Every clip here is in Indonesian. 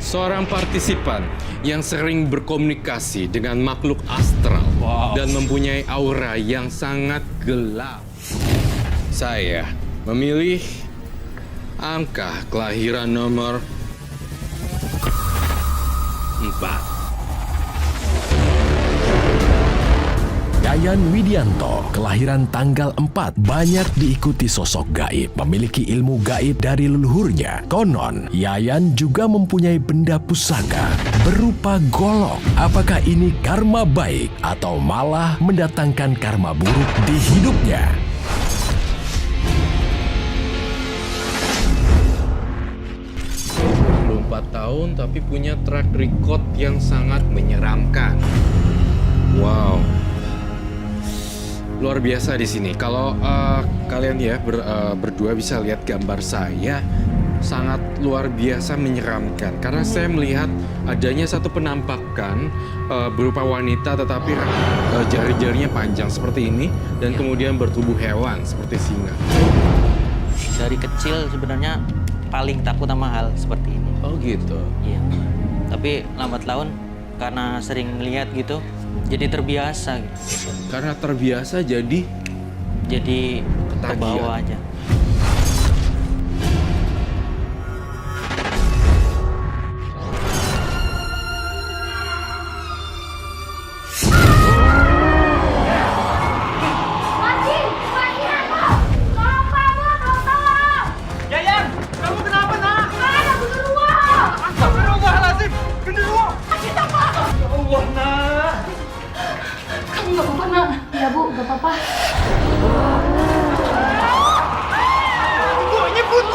seorang partisipan yang sering berkomunikasi dengan makhluk astral dan mempunyai aura yang sangat gelap. Saya memilih angka kelahiran nomor 4. Yayan Widianto, kelahiran tanggal 4, banyak diikuti sosok gaib, memiliki ilmu gaib dari leluhurnya. Konon, Yayan juga mempunyai benda pusaka berupa golok. Apakah ini karma baik atau malah mendatangkan karma buruk di hidupnya? Belum 4 tahun tapi punya track record yang sangat menyeramkan. Wow. Luar biasa di sini. Kalau kalian ya berdua bisa lihat gambar saya, sangat luar biasa menyeramkan. Karena saya melihat adanya satu penampakan berupa wanita tetapi jari-jarinya panjang seperti ini dan kemudian bertubuh hewan seperti singa. Dari kecil sebenarnya paling takut sama hal seperti ini. Oh gitu. Iya. Tapi lambat laun karena sering melihat gitu, jadi terbiasa gitu. Karena terbiasa jadi terbawa aja. Iya Bu, gak apa-apa. Nyebut!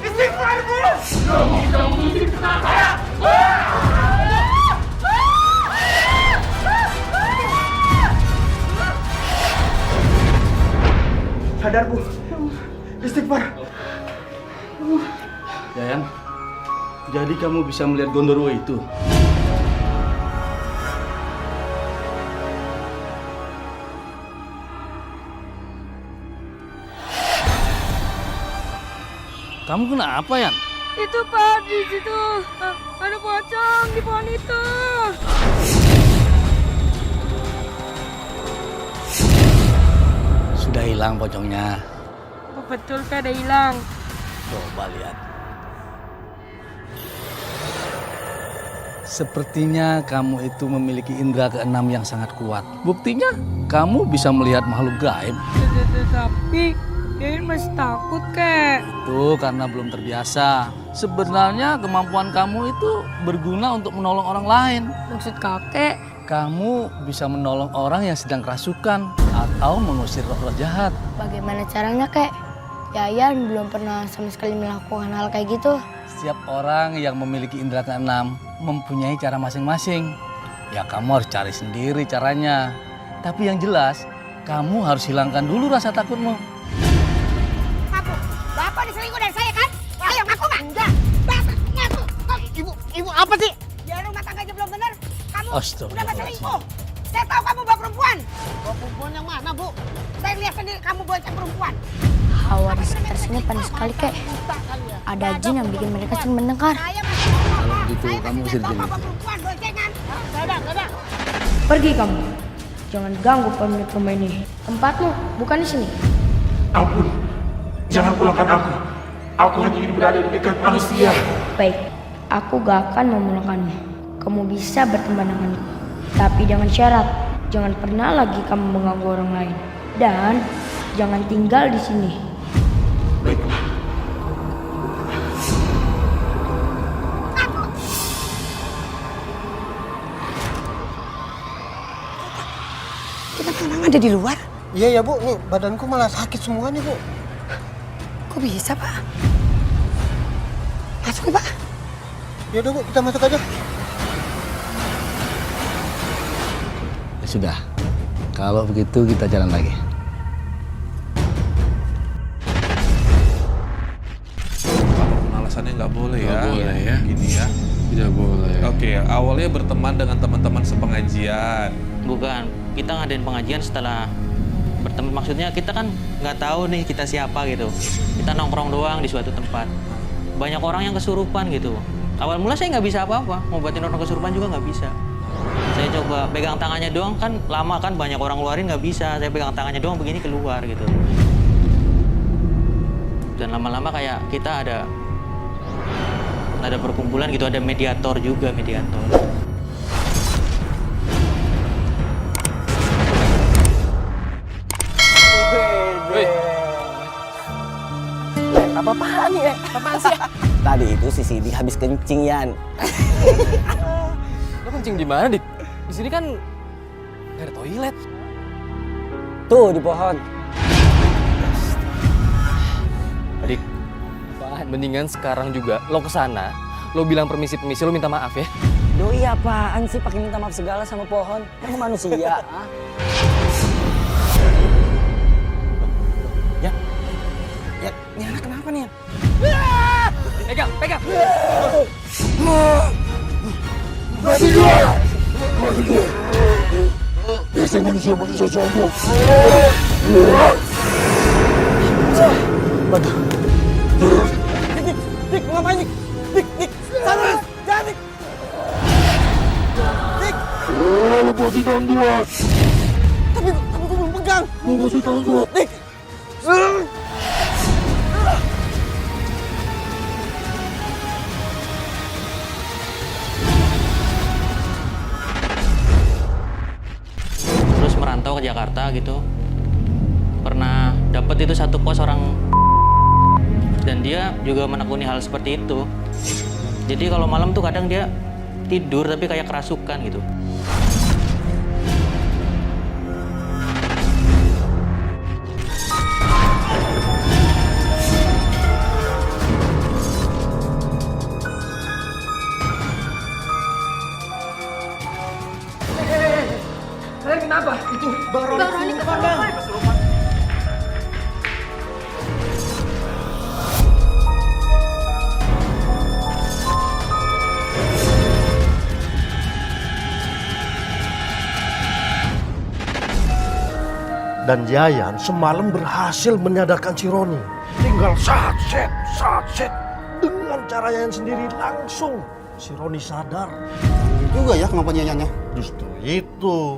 Istighfar, Bu! Sadar, Bu. Istighfar. Yayan, jadi kamu bisa melihat Gondorwo itu? Kamu kenapa, Yan? Itu Pak, di situ ada pocong di pohon itu. Sudah hilang pocongnya. Betul Pak, ada hilang. Coba lihat. Sepertinya kamu itu memiliki indera keenam yang sangat kuat. Buktinya, kamu bisa melihat makhluk gaib. Tapi Yayan masih takut, Kek. Itu karena belum terbiasa. Sebenarnya kemampuan kamu itu berguna untuk menolong orang lain. Maksud kakek, Kamu bisa menolong orang yang sedang kerasukan atau mengusir roh-roh jahat. Bagaimana caranya, Kek? Yayan belum pernah sama sekali melakukan hal kayak gitu. Setiap orang yang memiliki indera keenam mempunyai cara masing-masing. Ya kamu harus cari sendiri caranya. Tapi yang jelas, kamu harus hilangkan dulu rasa takutmu. Ngaku, Bapak diselingkuh dari saya kan? Ayo ngaku Mak. Enggak, Bapak ngaku. Ibu apa sih? Ya rumah tangga aja belum benar. Kamu udah berselingkuh. Saya tahu kamu bawa perempuan. Bawa perempuan yang mana, Bu? Saya lihat sendiri kamu bonceng perempuan. Hawa di sekitar sini panas sekali, Kek. Ada jin yang bikin mereka sering mendengar. Kalau begitu kamu usir jin itu. Pergi kamu. Jangan ganggu pemilik rumah ini. Tempatmu bukan di sini. Ampun, jangan pulangkan aku. Aku hanya ingin berada di dekat manusia. Baik, aku gak akan memulangkanmu. Kamu bisa berteman denganku. Tapi dengan syarat, jangan pernah lagi kamu mengganggu orang lain. Dan jangan tinggal di sini. Baiklah. Kita memang ada di luar. Iya ya Bu, nih badanku malah sakit semua nih Bu. Kok bisa, Pak? Masuk ya, Pak. Ya udah Bu, kita masuk aja. Ya sudah, kalau begitu kita jalan lagi. Alasannya nggak boleh ya. Nggak boleh ya. Gini ya. Tidak boleh. Oke, awalnya berteman dengan teman-teman sepengajian. Bukan, kita ngadain pengajian setelah berteman. Maksudnya kita kan nggak tahu nih kita siapa gitu. Kita nongkrong doang di suatu tempat. Banyak orang yang kesurupan gitu. Awal mula saya nggak bisa apa-apa, ngobatin orang kesurupan juga nggak bisa. Saya coba pegang tangannya doang, kan lama kan banyak orang ngeluarin nggak bisa. Saya pegang tangannya doang begini keluar gitu. Dan lama-lama kayak kita ada perkumpulan gitu, ada mediator juga, mediator. Apa-apaan nih, Apaan sih? Tadi itu si Sidi habis kencing, Yan. Lo kencing di mana, Dik? Di sini kan nggak ada toilet. Tuh, di pohon. Dik, mendingan sekarang juga lo kesana, lo bilang permisi, lo minta maaf ya. Doi apaan sih pakai minta maaf segala sama pohon? Kamu manusia, ah? Ya, ini anak kenapa nih? Pegang! Mati gua! Biasa manusia sombong. Dik, mau ngapain, Dik? Dik, sana, jangan, Dik! Dik! Lepasin tangan gua! Tapi gua belum pegang! Lepasin tangan gua! Dik! Terus merantau ke Jakarta gitu. Pernah dapet itu satu pos orang, dan dia juga menekuni hal seperti itu. Jadi kalau malam tuh kadang dia tidur tapi kayak kerasukan gitu. Kalian kenapa? Itu Bang Roni kesurupan, Bang. Dan Yayan semalam berhasil menyadarkan si Roni. Tinggal satset. Dengan cara Yayan sendiri langsung si Roni sadar. Ini juga ya kenapa Yayannya? Justru itu.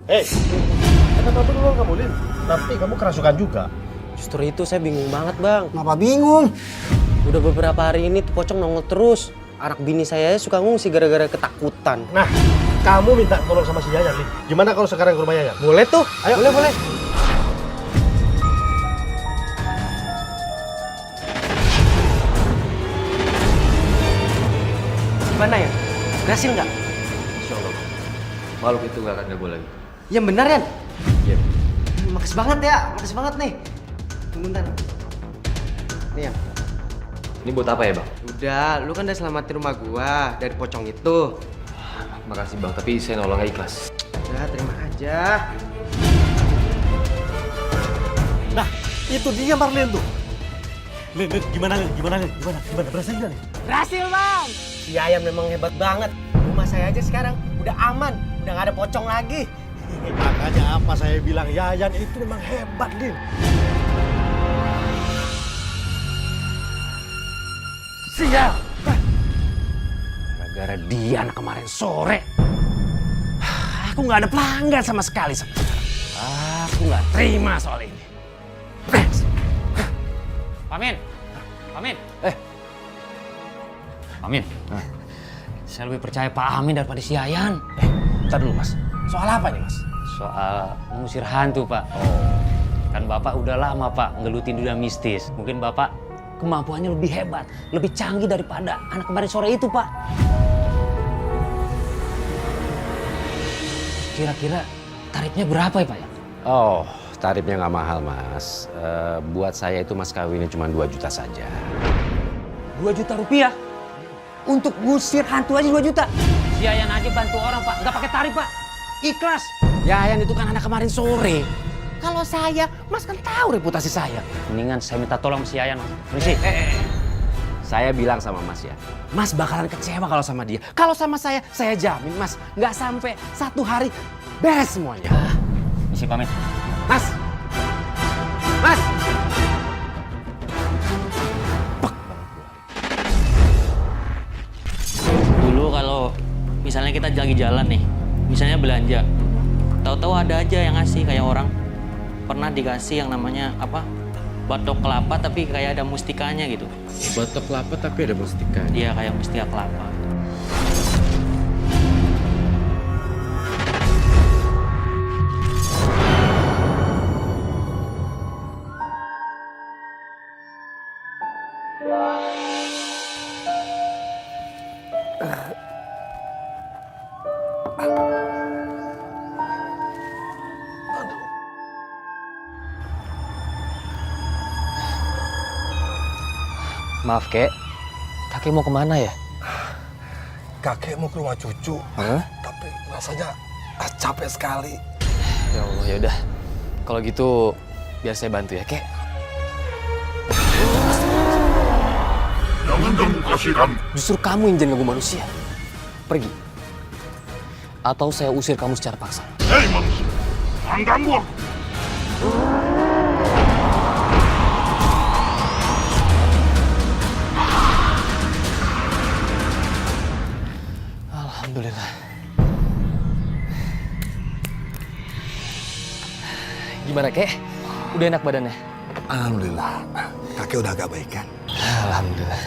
Kenapa tuh lu kamu, Lin? Nanti kamu kerasukan juga. Justru itu saya bingung banget, Bang. Kenapa bingung? Udah beberapa hari ini tuh pocong nongol terus. Anak bini saya suka ngungsi gara-gara ketakutan. Nah, kamu minta tolong sama si Yayan, Lin. Gimana kalau sekarang ke rumah Yayan? Boleh tuh. Ayo. Boleh. Gimana ya? Berhasil nggak? Insya Allah, makhluk itu nggak akan ganggu lagi. Yang benar, Yan? Iya. Makasih banget nih. Tunggu bentar. Nih, Yan. Ini buat apa ya, Bang? Udah, lu kan udah selamatin rumah gua dari pocong itu. Makasih, Bang, tapi saya nolong nggak ikhlas. Udah, terima aja. Nah, itu dia Marlin tuh. Lin, gimana? Berhasil nggak nih? Berhasil, Bang! Si Yayan memang hebat banget. Rumah saya aja sekarang udah aman. Udah nggak ada pocong lagi. Makanya apa saya bilang Yayan itu memang hebat, Lin. Sial! Gara-gara dia kemarin sore, aku nggak ada pelanggan sama sekali sampai sekarang. Aku nggak terima soal ini. Amin. Saya lebih percaya Pak Amin daripada si Yayan. Bentar dulu, Mas. Soal apa nih, Mas? Soal mengusir hantu, Pak. Kan Bapak udah lama, Pak, ngelutin dunia mistis. Mungkin Bapak kemampuannya lebih hebat, lebih canggih daripada anak kemarin sore itu, Pak. Kira-kira tarifnya berapa ya, Pak ya? Oh, tarifnya nggak mahal, Mas. Buat saya itu mas kawinnya cuma 2 juta saja. 2 juta rupiah? Untuk ngusir hantu aja 2 juta? Si Yayan aja bantu orang, Pak. Nggak pakai tarif, Pak. Ikhlas. Yayan itu kan anak kemarin sore. Kalau saya, Mas kan tahu reputasi saya. Mendingan saya minta tolong si Yayan, Mas. Permisi. Saya bilang sama Mas ya, Mas bakalan kecewa kalau sama dia. Kalau sama saya jamin Mas, nggak sampai 1 hari beres semuanya. Misi pamit. Mas! Mas! misalnya kita lagi jalan nih, misalnya belanja, tahu-tahu ada aja yang ngasih kayak orang pernah dikasih yang namanya apa? Batok kelapa tapi kayak ada mustikanya gitu. Batok kelapa tapi ada mustika. Iya, kayak mustika kelapa. Maaf, Kek. Kakek mau kemana ya? Kakek mau ke rumah cucu, tapi rasanya capek sekali. Ya Allah, ya udah. Kalau gitu biar saya bantu ya, Kek. Jangan ganggu kasih kami. Justru kamu yang jangan ganggu manusia. Pergi. Atau saya usir kamu secara paksa. Hei manusia, jangan ganggu aku. Alhamdulillah. Gimana, Kek? Udah enak badannya? Alhamdulillah. Kakek udah agak baik kan? Alhamdulillah.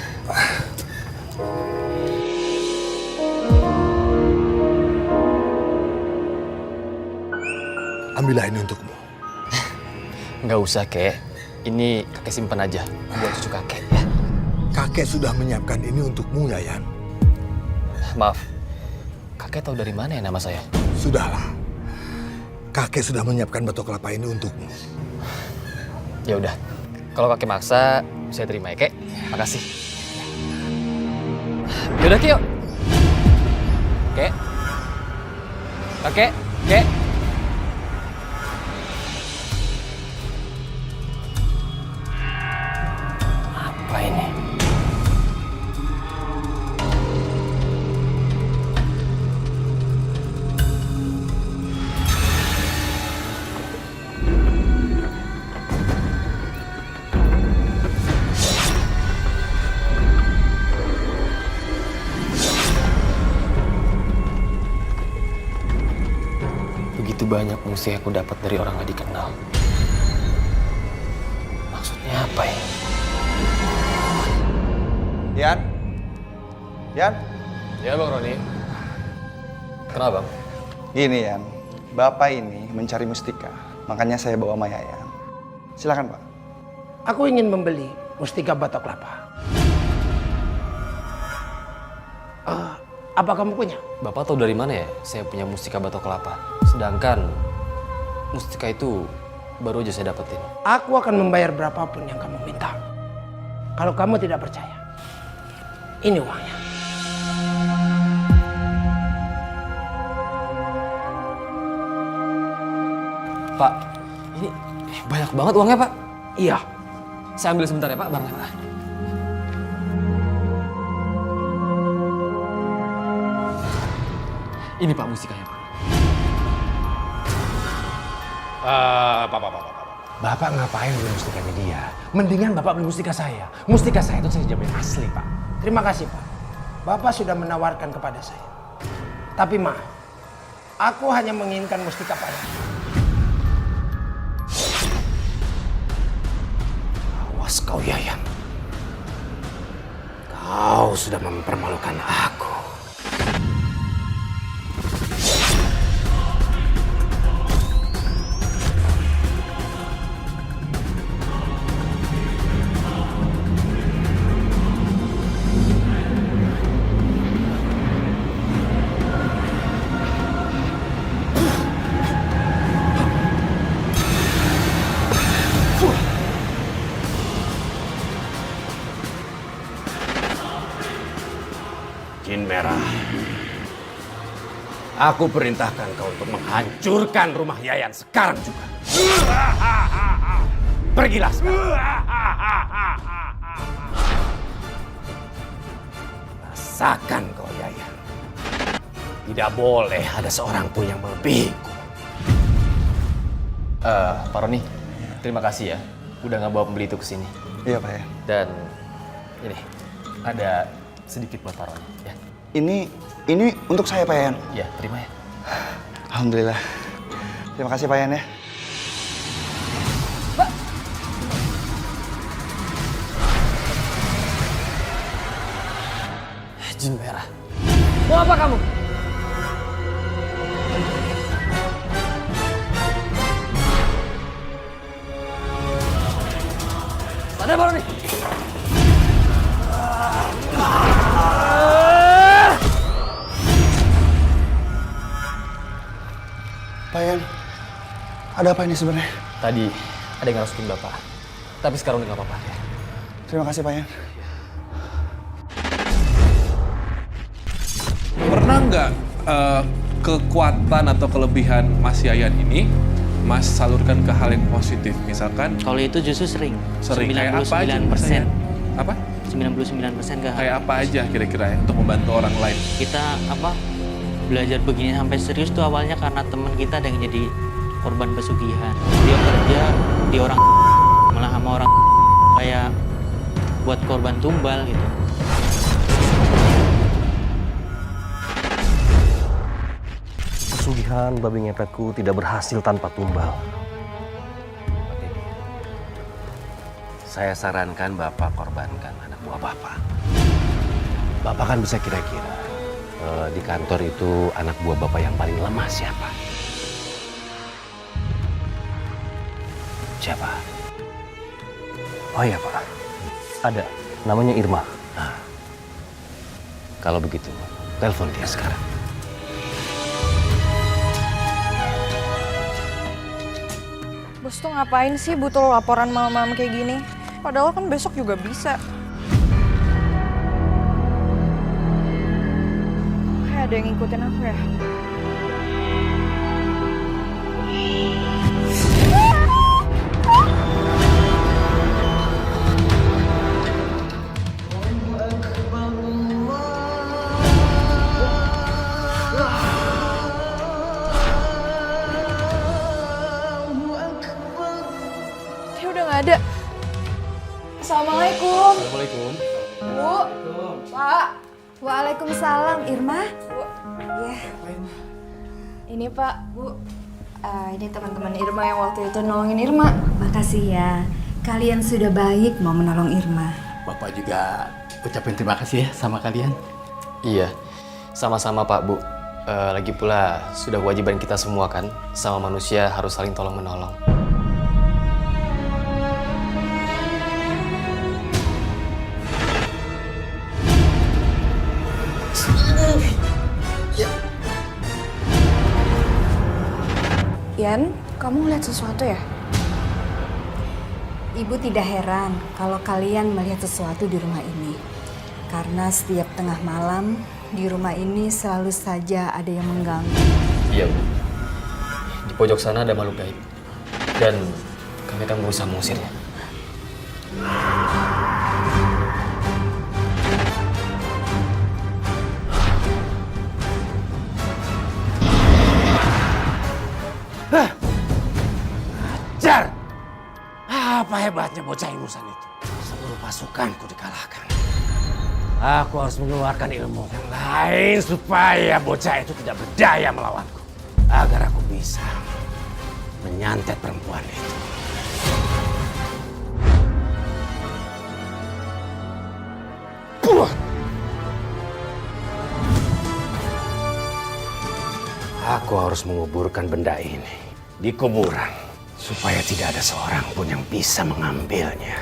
Ambillah ini untukmu. Nggak usah, Kek. Ini kakek simpan aja buat cucu kakek ya. Kakek sudah menyiapkan ini untukmu, Yayan. Maaf, kakek tahu dari mana ya nama saya? Sudahlah. Kakek sudah menyiapkan batok kelapa ini untukmu. Ya udah, kalau kakek maksa, saya terima ya, Kek. Makasih. Yaudah, Ki, yuk. Kek. Kakek, Kek. Apa ini? Begitu banyak musuh yang aku dapat dari orang gak dikenal. Maksudnya apa ya? Yan? Yan? Ya, Bang Roni. Kenapa, Bang? Gini, Yan. Bapak ini mencari mustika. Makanya saya bawa Maya, Yan. Silakan, Pak. Aku ingin membeli mustika batok kelapa. Apa kamu punya? Bapak tahu dari mana ya saya punya mustika batok kelapa? Sedangkan mustika itu baru aja saya dapetin. Aku akan membayar berapapun yang kamu minta. Kalau kamu tidak percaya, ini uangnya. Pak, ini banyak banget uangnya, Pak. Iya. Saya ambil sebentar ya, Pak, barangnya, Pak. Ini Pak mustikanya, Pak. Pak. Bapak ngapain beli mustikanya dia? Mendingan Bapak beli mustika saya. Mustika saya itu saya jamin asli, Pak. Terima kasih, Pak. Bapak sudah menawarkan kepada saya. Tapi maaf, aku hanya menginginkan mustika Pak. Awas kau, Yayan. Kau sudah mempermalukan aku. Jin Merah, aku perintahkan kau untuk menghancurkan rumah Yayan sekarang juga. Pergilah sekarang. Rasakan kau, Yayan. Tidak boleh ada seorang pun yang melebihiku. Pak Roni, terima kasih ya udah nggak bawa pembeli itu ke sini. Iya, Pak ya. Dan ini ada sedikit buat Pak Roni ya. Ini untuk saya Pak Yayan. Ya, terima ya. Alhamdulillah. Terima kasih Pak Yayan ya. Jin merah. Mau apa kamu? Ada baru nih. Pak Yayan, ada apa ini sebenarnya? Tadi ada yang ngerusukin Bapak. Tapi sekarang udah nggak apa-apa ya. Terima kasih Pak Yayan. Pernah nggak kekuatan atau kelebihan Mas Yayan ini Mas salurkan ke hal yang positif? Misalkan Kalau itu justru sering. kayak apa aja Mas Yayan? Apa? 99% ke Kayak apa aja kira-kira ya untuk membantu orang lain? Kita belajar begini sampai serius tuh awalnya karena teman kita ada yang jadi korban pesugihan. Dia kerja di orang malah sama orang kayak buat korban tumbal gitu. Pesugihan babi ngepetku tidak berhasil tanpa tumbal. Saya sarankan Bapak korbankan anak buah Bapak. Bapak kan bisa kira-kira di kantor itu anak buah Bapak yang paling lemah siapa? Siapa? Oh iya Pak, ada. Namanya Irma. Nah, kalau begitu, telepon dia sekarang. Bos tuh ngapain sih butuh laporan malam-malam kayak gini? Padahal kan besok juga bisa. Kayak ada yang ngikutin aku ya? Dia udah nggak ada. Assalamualaikum. Assalamualaikum. Bu. Pak. Waalaikumsalam, Irma. Bu. Ya. Ini Pak, Bu. Ini teman-teman Irma yang waktu itu nolongin Irma. Makasih ya. Kalian sudah baik mau menolong Irma. Bapak juga ucapin terima kasih ya sama kalian. Iya, sama-sama Pak Bu. Lagi pula sudah kewajiban kita semua kan, sama manusia harus saling tolong-menolong. Yan, kamu ngeliat sesuatu ya? Ibu tidak heran kalau kalian melihat sesuatu di rumah ini. Karena setiap tengah malam di rumah ini selalu saja ada yang mengganggu. Iya Bu. Di pojok sana ada makhluk gaib. Dan kami akan berusaha mengusirnya. Ajar! Apa hebatnya bocah ingusan itu? Seluruh pasukanku dikalahkan. Aku harus mengeluarkan ilmu yang lain supaya bocah itu tidak berdaya melawanku. Agar aku bisa menyantet perempuan itu. Aku harus menguburkan benda ini di kuburan supaya tidak ada seorang pun yang bisa mengambilnya.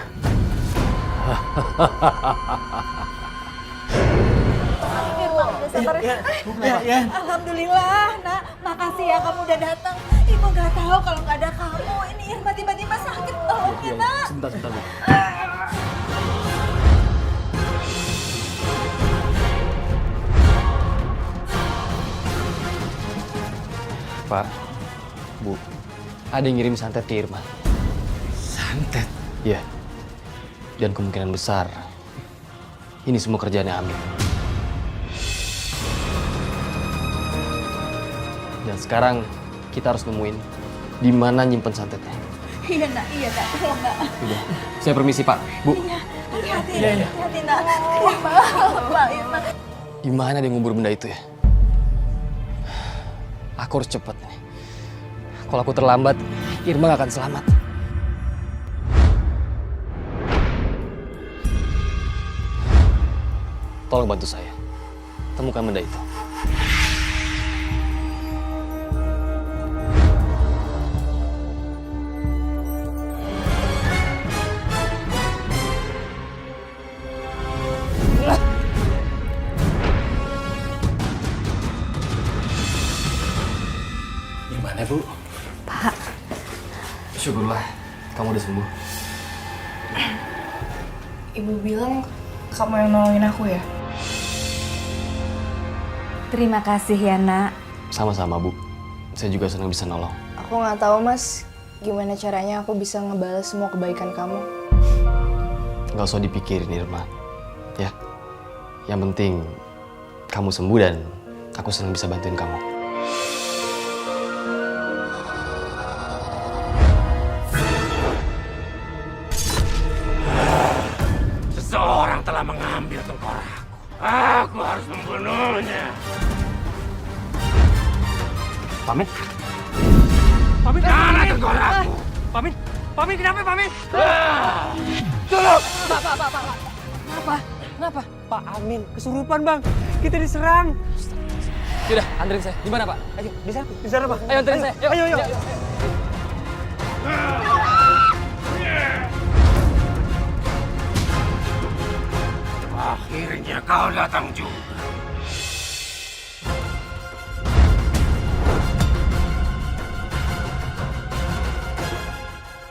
Ya. Alhamdulillah, Nak. Makasih ya kamu udah datang. Ibu nggak tahu kalau nggak ada kamu. Ini Irma tiba-tiba sakit. Tolong ya, Nak. Sebentar, Bu. Pak, Bu, ada yang ngirim santet ke Irma. Santet? Iya. Dan kemungkinan besar, ini semua kerjaannya Amin. Dan sekarang kita harus nemuin di mana nyimpen santetnya. Iya, Nak. Iya, Nak. Tolong, Nak. Udah. Saya permisi, Pak. Bu. Hati-hati. Iya. Hati-hati, Nak. Irma. Irma. Di mana dia ngubur benda itu ya? Aku harus cepet nih. Kalau aku terlambat, Irma gak akan selamat. Tolong bantu saya. Temukan benda itu. Gimana, Bu? Pak, Syukurlah, kamu udah sembuh. Ibu bilang kamu yang nolongin aku ya? terima kasih ya, Nak. Sama-sama, Bu. Saya juga senang bisa nolong. Aku nggak tahu Mas, gimana caranya aku bisa ngebales semua kebaikan kamu. Gak usah dipikirin, Irma. Ya, yang penting kamu sembuh dan aku senang bisa bantuin kamu. Seseorang telah mengambil tengkorakku. Aku harus membunuhnya. Pamin? Pamin, mana tengkorakku? Pamin? Pamin, kenapa Pamin? Tolong! Pak. Kenapa? Pak Amin, kesurupan Bang. Kita diserang. Yaudah, anterin saya. Di mana, Pak? Ayo, di sana Bang. Ayo anterin saya. Yuk. Ayo. Akhirnya kau datang juga.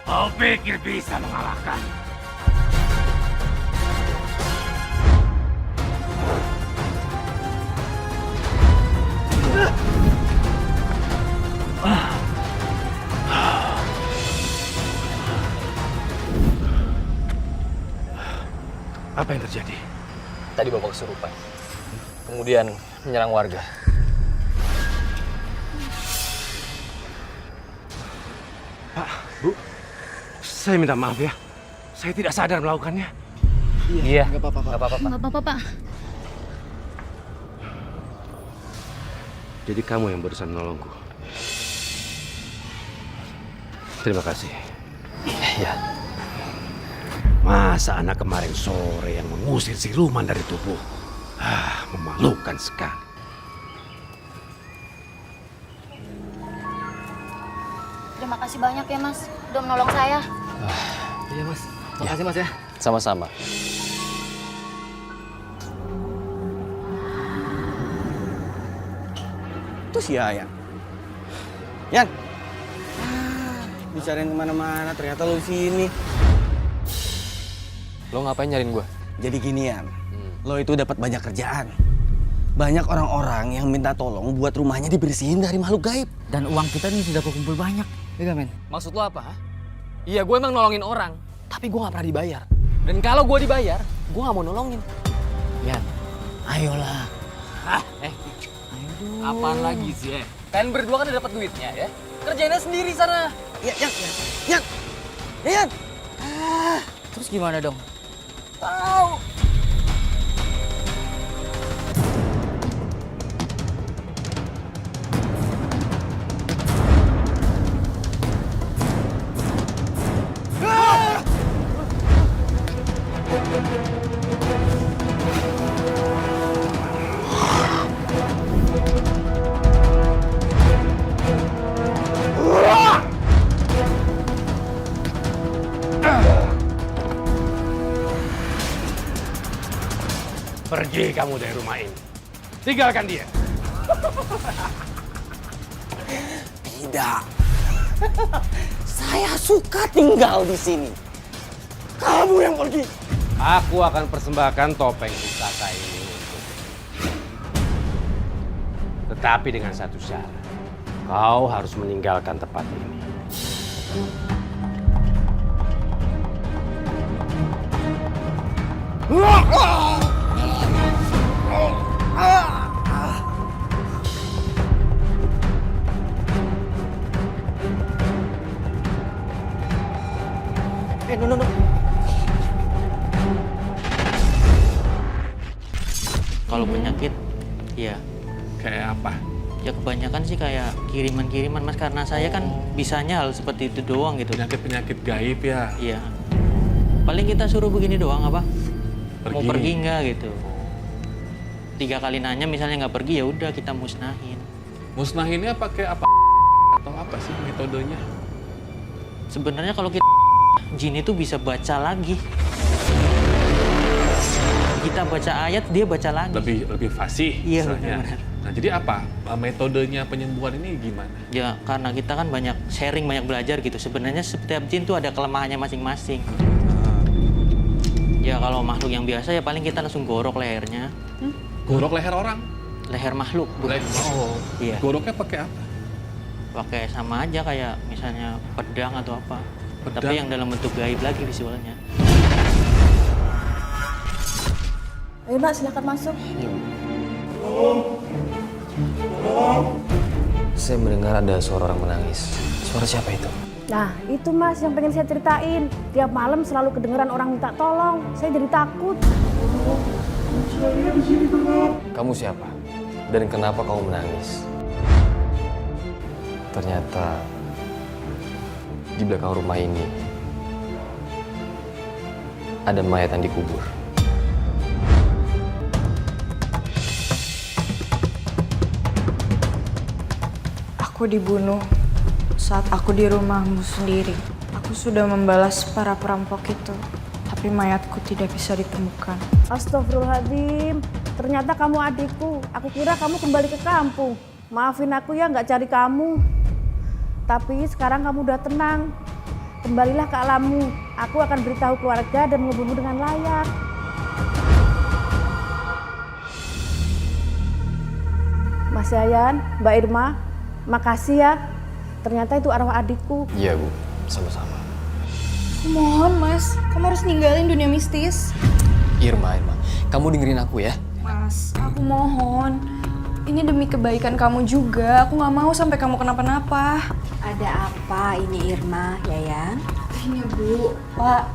Kau pikir bisa mengalahkan? Apa yang terjadi? Tadi Bapak kesurupan. Kemudian menyerang warga. Pak, Bu, saya minta maaf ya. Saya tidak sadar melakukannya. Iya. Nggak apa-apa, Pak. Nggak apa-apa, Pak. Jadi kamu yang berusaha menolongku. Terima kasih. Ya. Masa anak kemarin sore yang mengusir siluman dari tubuh? Memalukan sekali. Terima kasih banyak ya Mas, udah menolong saya. Iya Mas, makasih Mas ya. Sama-sama. Itu si Yayan. Yan! Dicariin kemana-mana, ternyata lu di sini. Lo ngapain nyariin gue? Jadi gini Yan, lo itu dapat banyak kerjaan. Banyak orang-orang yang minta tolong buat rumahnya dibersihin dari makhluk gaib. Dan uang kita nih sudah kumpul banyak. Iya men? Maksud lo apa? Ha? Iya, gue emang nolongin orang, tapi gue gak pernah dibayar. Dan kalau gue dibayar, gue gak mau nolongin. Yan, ayolah. Ayo dong. Apaan lagi sih, Kalian berdua kan udah dapat duitnya ya? Kerjainnya sendiri sana. Yan! Terus gimana dong? Tahu. Pergi kamu dari rumah ini. Tinggalkan dia. Tidak. Saya suka tinggal di sini. Kamu yang pergi. Aku akan persembahkan topeng pusaka ini untukmu. Tetapi dengan satu syarat. Kau harus meninggalkan tempat ini. No. Kalau penyakit, ya. Kayak apa? Ya kebanyakan sih kayak kiriman-kiriman Mas, karena saya kan bisanya hal seperti itu doang gitu. Penyakit-penyakit gaib ya? Iya. Paling kita suruh begini doang apa? Mau Pergi. pergi nggak gitu. 3 kali nanya misalnya nggak pergi, ya udah kita musnahin. Musnahinnya pakai apa? Atau apa sih metodenya? Sebenarnya kalau kita jin itu bisa baca lagi. Kita baca ayat, dia baca lagi. Lebih fasih. Iya, misalnya. benar-benar. Nah, jadi apa? Metodenya penyembuhan ini gimana? Ya karena kita kan banyak sharing, banyak belajar gitu. Sebenarnya setiap jin tuh ada kelemahannya masing-masing. Ya kalau makhluk yang biasa ya paling kita langsung gorok lehernya. Gorok leher orang? Leher makhluk. Oh, iya. Goroknya pakai apa? Pakai sama aja kayak misalnya pedang atau apa. Pedang? Tapi yang dalam bentuk gaib lagi visualnya. Ayo Mbak, silakan masuk. Saya mendengar ada suara orang menangis. Suara siapa itu? Nah, itu Mas yang pengen saya ceritain. Tiap malam selalu kedengeran orang minta tolong. Saya jadi takut. Kamu siapa? Dan kenapa kamu menangis? Ternyata di belakang rumah ini ada mayat yang dikubur. Aku dibunuh saat aku di rumahmu sendiri. Aku sudah membalas para perampok itu, tapi mayatku tidak bisa ditemukan. Astagfirullahaladzim. Ternyata kamu adikku. Aku kira kamu kembali ke kampung. Maafin aku ya nggak cari kamu. Tapi sekarang kamu udah tenang. Kembalilah ke alammu. Aku akan beritahu keluarga dan menguburmu dengan layak. Mas Yayan, Mbak Irma, makasih ya. Ternyata itu arwah adikku. Iya, Bu. Sama-sama. Mohon Mas, kamu harus ninggalin dunia mistis. Irma, kamu dengerin aku ya. Mas, aku mohon. Ini demi kebaikan kamu juga. Aku nggak mau sampai kamu kenapa-napa. Ada apa ini Irma, Yayan? Ini Bu, Pak.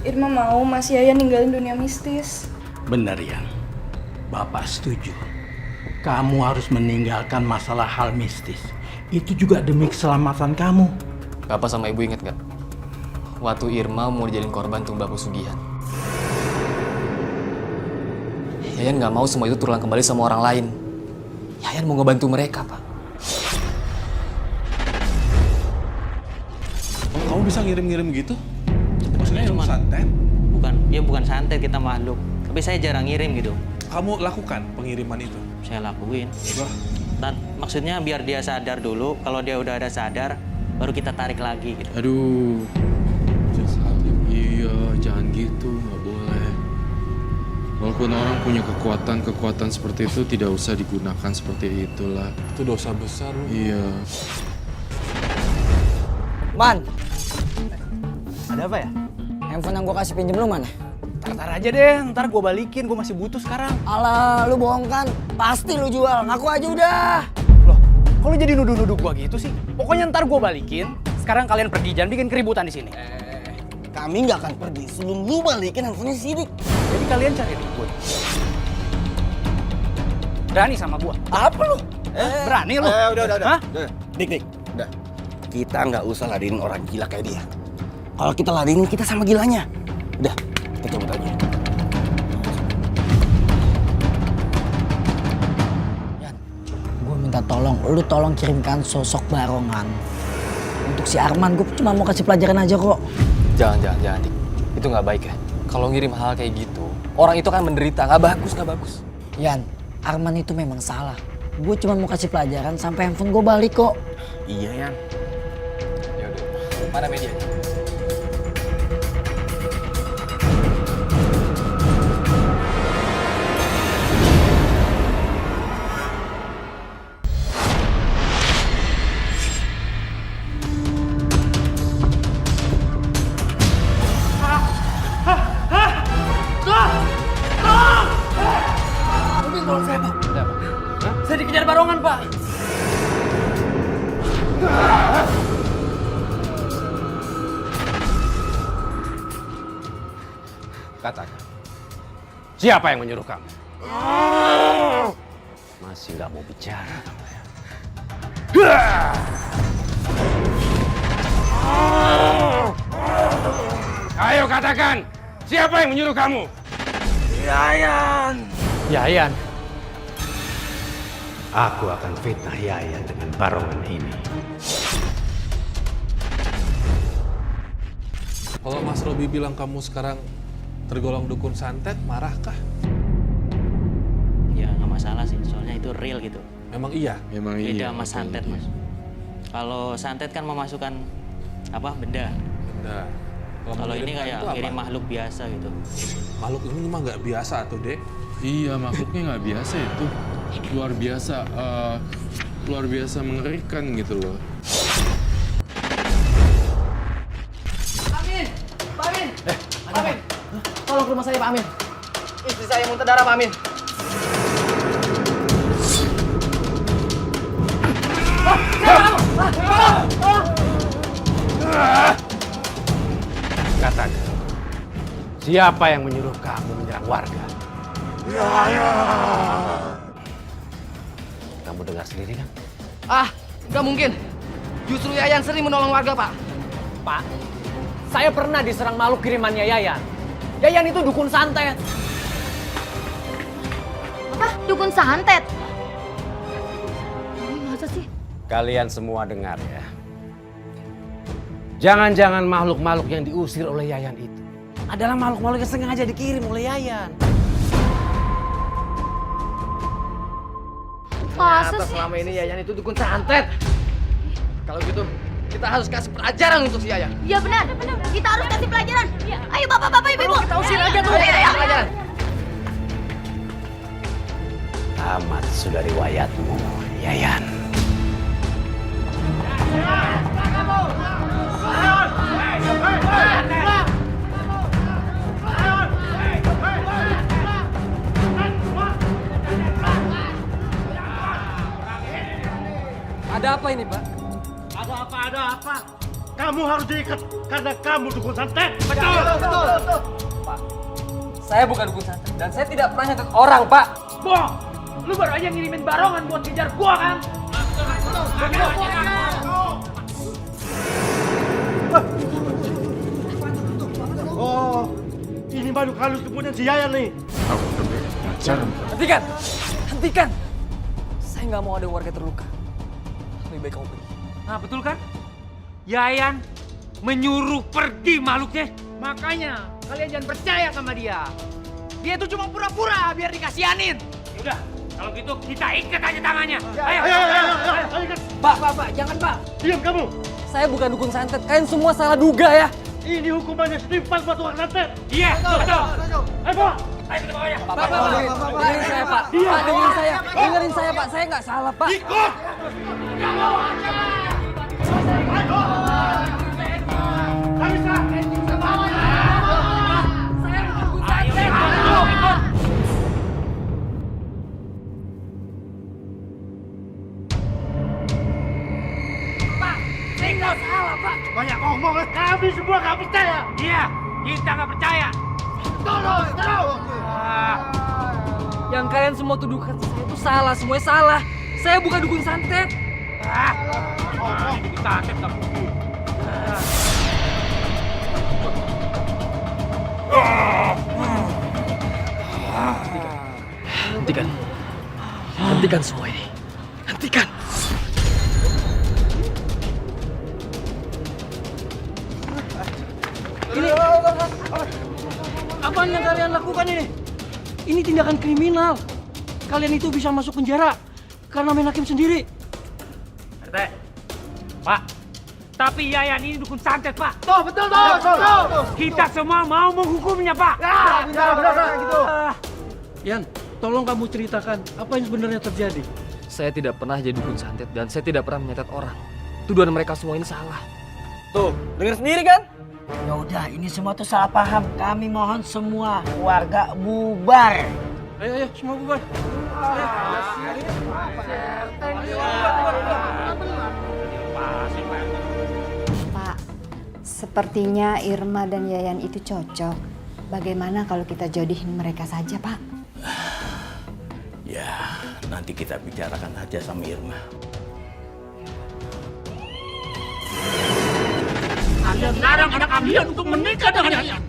Irma mau Mas Yayan ninggalin dunia mistis. Benar, Yan. Bapak setuju. Kamu harus meninggalkan masalah hal mistis. Itu juga demi keselamatan kamu. Bapak sama Ibu ingat gak? Waktu Irma mau dijadiin korban tumbal pesugihan. Yayan gak mau semua itu terulang kembali sama orang lain. Yayan mau ngebantu mereka, Pak. Kamu bisa ngirim-ngirim gitu? Maksudnya ilmu santet? Bukan santet, kita makhluk. Tapi saya jarang ngirim gitu. Kamu lakukan pengiriman itu? Saya lakuin. Dan maksudnya biar dia sadar dulu. Kalau dia udah ada sadar, baru kita tarik lagi gitu. Aduh. Iya, jangan gitu, nggak boleh. Walaupun orang punya kekuatan seperti itu, tidak usah digunakan seperti itulah. Itu dosa besar. Iya. Man, ada apa ya? Handphone yang gue kasih pinjem lu mana? Ntar aja deh, ntar gue balikin, gue masih butuh sekarang. Alah, lu bohong kan? Pasti lu jual, ngaku aja udah. Loh, kok lu jadi nuduh-nuduh gue gitu sih? Pokoknya ntar gue balikin, sekarang kalian pergi, jangan bikin keributan di sini. Kami nggak akan pergi sebelum lu balikin handphonenya Sidik. Jadi kalian cari ribut. Berani sama gue? Apa lu? Berani lu? Udah. Hah? Dik, udah. Kita nggak usah ladenin orang gila kayak dia. Kalau kita ladenin, kita sama gilanya. Udah, kita cabut aja. Gue minta tolong, lu tolong kirimkan sosok barongan. Untuk si Arman, gue cuma mau kasih pelajaran aja kok. Jangan, Dik. Itu nggak baik ya. Kalau ngirim hal kayak gitu, orang itu kan menderita. Nggak bagus. Yan, Arman itu memang salah. Gue cuma mau kasih pelajaran sampai handphone gue balik kok. Iya, Yan. Yaudah, mana medianya? Saya dikejar barongan, Pak. Katakan, siapa yang menyuruh kamu? masih nggak mau bicara. Ayo katakan, siapa yang menyuruh kamu? Yayan. Yayan. Aku akan fitnah Yayan dengan barongan ini. Kalau Mas Robi bilang kamu sekarang tergolong dukun santet, marahkah? Ya nggak masalah sih, soalnya itu real gitu. Memang iya? Memang Beda iya. sama santet mas. Kalau santet kan memasukkan apa benda. Benda. Kalau ini mengirimkan kayak itu apa? ngirim makhluk biasa gitu. Makhluk ini mah nggak biasa tuh, Dek. Iya, makhluknya nggak biasa itu. Luar biasa mengerikan gitu loh. Amin! Pak Amin! Pak Amin! Tolong ke rumah saya Pak Amin. Istri saya muntah darah Pak Amin. Katakan, siapa yang menyuruh kamu menyerang warga? Kamu dengar sendiri kan? Nggak mungkin. Justru Yayan sering menolong warga, Pak. Pak, saya pernah diserang makhluk kirimannya Yayan. Yayan itu dukun santet. Apa? Dukun santet? Ini masa sih? Kalian semua dengar ya. Jangan-jangan makhluk-makhluk yang diusir oleh Yayan itu adalah makhluk-makhluk yang sengaja dikirim oleh Yayan. Masa Ternyata sih? selama ini Yayan itu dukun santet. Kalau gitu, kita harus kasih pelajaran untuk si Yayan. Iya benar. Kita harus kasih pelajaran. Ayo bapak-bapak, ibu-ibu. Kita usir aja tuh. Ayo, ayo, ayo. Tamat sudah riwayatmu, Yayan. Ada apa ini, Pak? Ada apa? Kamu harus diikat karena kamu dukun santet. Betul. Pak, saya bukan dukun santet dan saya tidak pernah nyantet orang, Pak. Bohong! Lu baru aja ngirimin barongan buat kejar gua kan? Oh, ini makhluk halus kemudian si Yayan nih. Aku udah ngajar. Hentikan! Saya nggak mau ada warga terluka. Lebih baik kamu pergi. Nah, betul kan? Yayan menyuruh pergi makhluknya. Makanya kalian jangan percaya sama dia. Dia itu cuma pura-pura biar dikasihanin. Udah, kalau gitu kita ikat aja tangannya. Ayo. Ikat. Pak, jangan, Pak. Diam kamu. Saya bukan dukun santet. Kalian semua salah duga ya. Ini hukumannya setimpal buat tukang santet. Iya, betul. Ayo, bawa. Ayo kita bawa ya. Pak, dengerin saya, Pak. Pak, dengerin saya, Pak. Saya nggak salah, Pak. Ikut. Banyak ngomong, kami semua nggak percaya. Iya, kita nggak percaya. Terus. Yang kalian semua tuduhkan saya itu salah, semuanya salah. Saya bukan dukun santet. Dukun santet kamu. Hentikan semua ini. Hentikan. Ini apa yang kalian lakukan ini? Ini tindakan kriminal. Kalian itu bisa masuk penjara karena main hakim sendiri. RT, Pak, tapi Yayan ini dukun santet, Pak. Betul. Kita semua mau menghukumnya, Pak. Benar gitu. Yan, tolong kamu ceritakan apa yang sebenarnya terjadi. Saya tidak pernah jadi dukun santet dan saya tidak pernah menyetet orang. Tuduhan mereka semua ini salah. Tuh, dengar sendiri kan? Ya udah, ini semua tuh salah paham. Kami mohon semua warga bubar. Ayo, semua bubar. Pak, sepertinya Irma dan Yayan itu cocok. Bagaimana kalau kita jodohin mereka saja, Pak? Ya, nanti nanti kita bicarakan aja sama Irma. Kalian larang anak kalian untuk menikah dengan Yayan.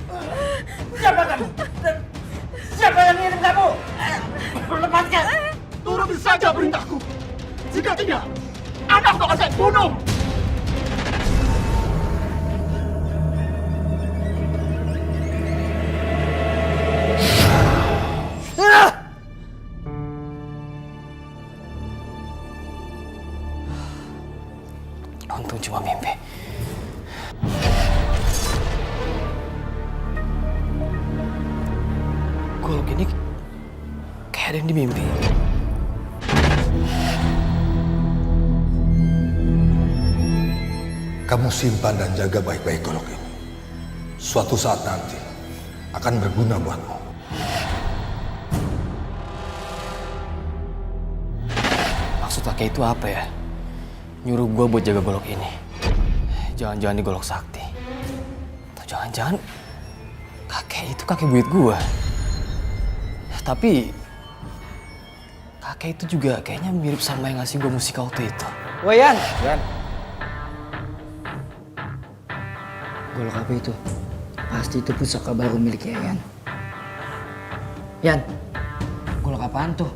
Siapa kamu? Siapa yang ngirim kamu? Lepaskan! Turuti saja perintahku. Jika tidak, anak akan saya bunuh. Untung cuma mimpi. Golok ini kayak ada yang di mimpi. Kamu simpan dan jaga baik-baik golok ini. Suatu saat nanti akan berguna buatmu. Maksud kakek itu apa ya? Nyuruh gue buat jaga golok ini. Jangan-jangan di golok sakti. Atau jangan-jangan kakek itu kakek buyut gue. Tapi kakek itu juga kayaknya mirip sama yang ngasih gue musik waktu itu. Wayan. Golok apa itu? Pasti itu pusaka baru milik Yayan. Yan, golok apaan tuh?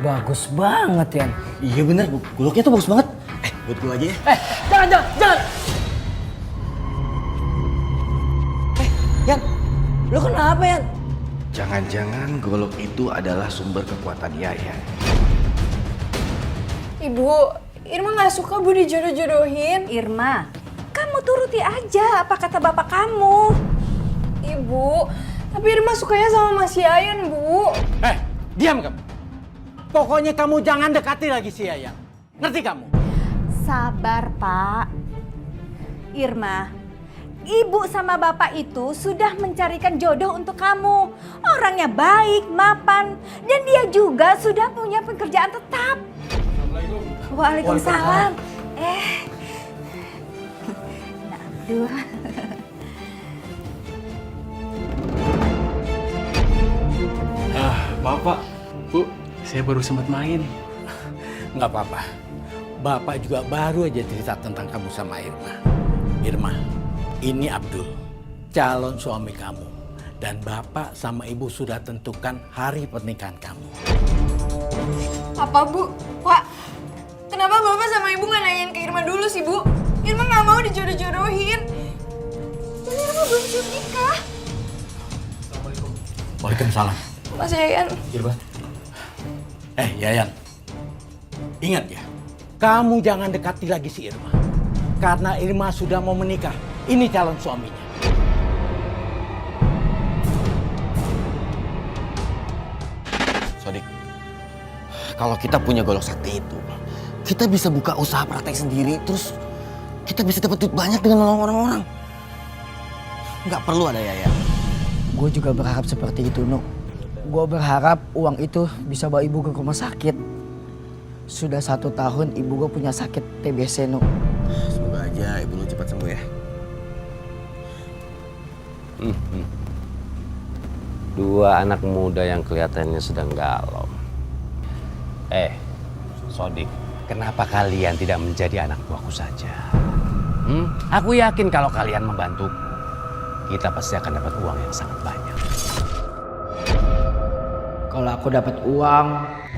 Bagus banget, Yan. Iya bener, goloknya tuh bagus banget. Buat gue aja ya. Jangan! Yan, lu kenapa, Yan? Jangan-jangan golok itu adalah sumber kekuatan Yayan. Ibu, Irma nggak suka Bu dijodoh-jodohin. Irma, kamu turuti aja apa kata bapak kamu. Ibu, tapi Irma sukanya sama Mas Yayan, Bu. Diam kamu. Pokoknya kamu jangan dekati lagi si Yayan. Ngerti kamu? Sabar, Pak. Irma, ibu sama bapak itu sudah mencarikan jodoh untuk kamu. Orangnya baik, mapan, dan dia juga sudah punya pekerjaan tetap. Waalaikumsalam. Aduh. Maaf Pak, Bu, saya baru sempat main. Nggak apa-apa. Bapak juga baru aja cerita tentang kamu sama Irma. Irma, ini Abdul, calon suami kamu. Dan Bapak sama Ibu sudah tentukan hari pernikahan kamu. Apa, Bu? Pak, kenapa Bapak sama Ibu nggak nanyain ke Irma dulu sih, Bu? Irma nggak mau dijodoh-jodohin. Dan Irma belum siap nikah. Waalaikumsalam. Mas Yayan. Irma. Yayan. Ingat ya, kamu jangan dekati lagi si Irma. Karena Irma sudah mau menikah. Ini calon suaminya. Sodik, kalau kita punya golok sakti itu, kita bisa buka usaha praktek sendiri, terus kita bisa dapat duit banyak dengan nolong orang-orang. Nggak perlu ada Yayan. Gue juga berharap seperti itu, Nuk. Gue berharap uang itu bisa bawa ibu ke rumah sakit. Sudah 1 tahun ibu gue punya sakit TBC, Nuk. Semoga aja ibu lu cepat sembuh ya. Dua anak muda yang kelihatannya sedang galau. Sodik, kenapa kalian tidak menjadi anak buahku saja? Aku yakin kalau kalian membantuku, kita pasti akan dapat uang yang sangat banyak. Kalau aku dapat uang,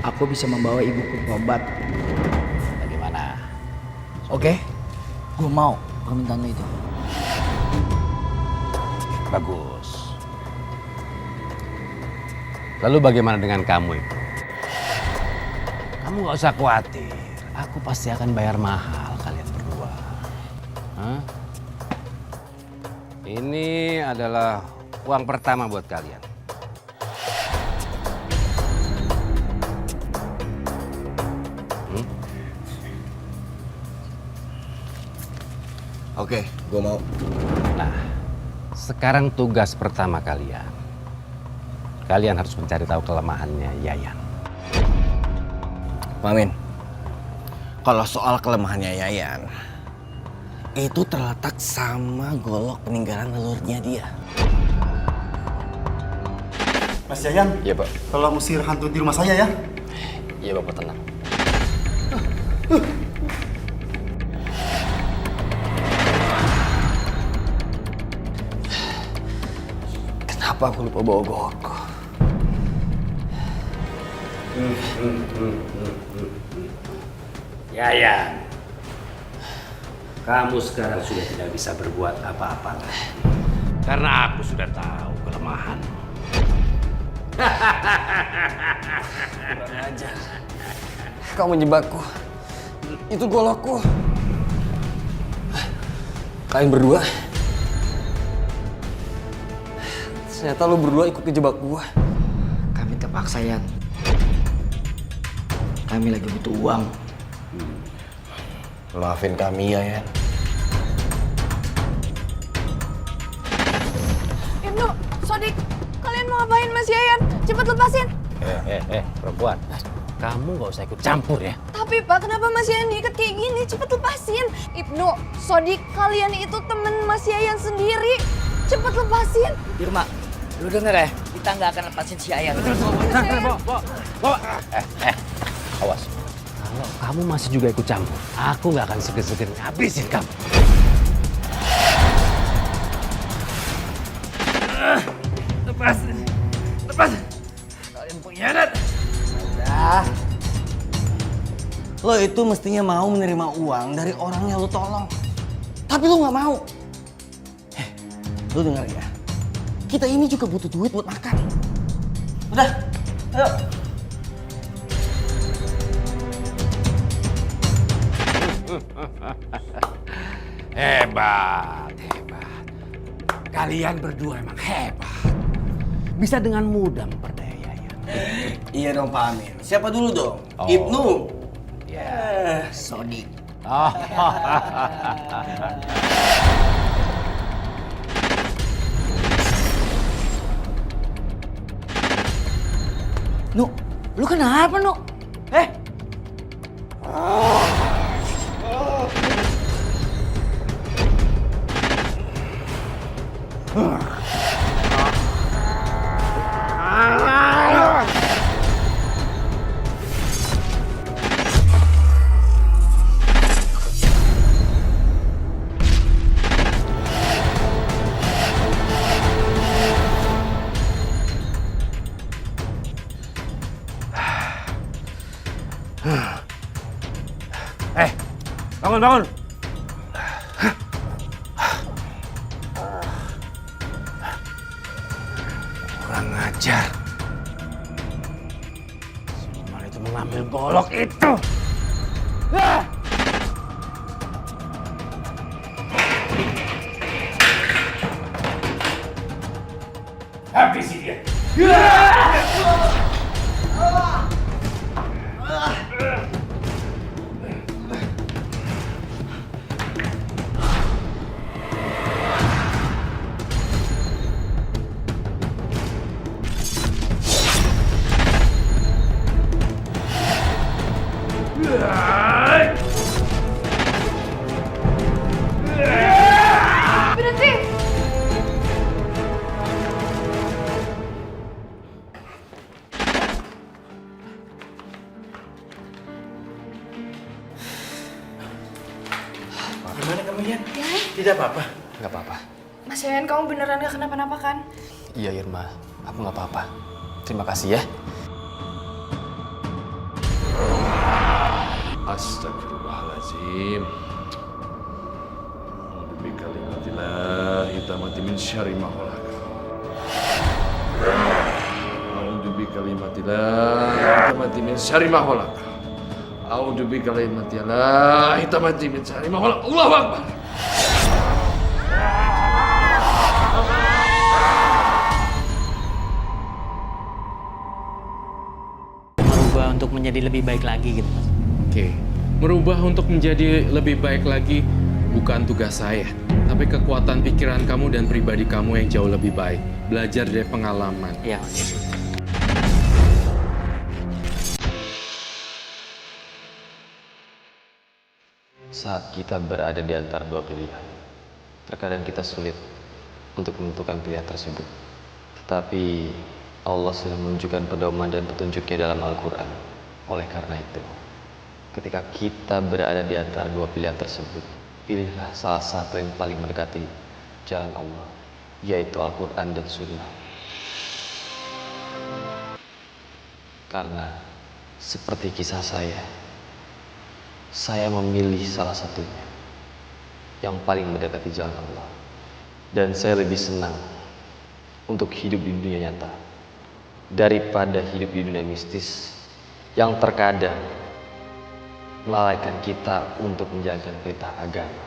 aku bisa membawa ibuku berobat. Bagaimana? Oke, gue mau permintaan lo itu. Bagus. Lalu bagaimana dengan kamu itu? Kamu gak usah khawatir. Aku pasti akan bayar mahal kalian berdua. Ini adalah uang pertama buat kalian. Oke, gue mau. Nah, sekarang tugas pertama kalian. Kalian harus mencari tahu kelemahannya Yayan. Mamin, kalau soal kelemahannya Yayan, itu terletak sama golok peninggalan leluhurnya dia. Mas Yayan, Iya Pak. tolong usir hantu di rumah saya ya. Iya Bapak tenang. Kenapa aku lupa bawa golokku? Yayan, kamu sekarang sudah tidak bisa berbuat apa-apa lagi. Karena aku sudah tahu kelemahanmu. Kurang ajar. Kau menjebakku. Itu golokku. Kalian berdua. Ternyata lu berdua ikut kejebak gua. Kami terpaksa, Yan. Kami lagi butuh uang. Maafin kami ya, Yan. Ibnu, Sodik, kalian mau ngapain Mas Yayan? Cepet lepasin. Perempuan. Kamu gak usah ikut campur ya. Tapi Pak, kenapa Mas Yayan diikat kayak gini? Cepet lepasin. Ibnu, Sodik, kalian itu temen Mas Yayan sendiri. Cepet lepasin. Irma, lu denger ya? Kita nggak akan lepasin si Yayan. Awas. Kalau kamu masih juga ikut campur, aku gak akan segan-segan habisin kamu. Lepas. Kalian pengkhianat. Udah. Lo itu mestinya mau menerima uang dari orang yang lo tolong. Tapi lo nggak mau. Lo dengar ya? Kita ini juga butuh duit buat makan. Udah, ayo. Hebat. Kalian berdua emang hebat. Bisa dengan mudah memperdaya Yayan. Iya dong Pak Amir. Siapa dulu dong? Oh. Ibnu. Ya. Sodik. Nu, lu kenapa, Nu? Bangun. Kurang ajar. Semua itu mengambil golok itu. Habisi dia. Berhenti. Gimana kamu, Yan? Tidak apa-apa? Nggak apa-apa. Mas Yayan, kamu beneran gak kenapa-napa kan? Iya Irma, aku nggak apa-apa. Terima kasih ya. Astagfirullahaladzim. A'udzu bikalimatillah hitamati min syarri ma khalaq. A'udzu bikalimatillah hitamati min syarri ma khalaq. A'udzu bikalimatillah hitamati min syarri ma khalaq. Allahu Akbar. Merubah untuk menjadi lebih baik lagi gitu, Mas. Oke, merubah untuk menjadi lebih baik lagi bukan tugas saya, tapi kekuatan pikiran kamu dan pribadi kamu yang jauh lebih baik. Belajar dari pengalaman. Iya. Saat kita berada di antara dua pilihan, terkadang kita sulit untuk menentukan pilihan tersebut. Tetapi Allah sudah menunjukkan pedoman dan petunjuknya dalam Al-Quran. Oleh karena itu, ketika kita berada di antara dua pilihan tersebut, pilihlah salah satu yang paling mendekati jalan Allah, yaitu Al-Quran dan Sunnah. Karena seperti kisah saya memilih salah satunya yang paling mendekati jalan Allah. Dan saya lebih senang untuk hidup di dunia nyata daripada hidup di dunia mistis yang terkadang melalaikan kita untuk menjalankan perintah agama.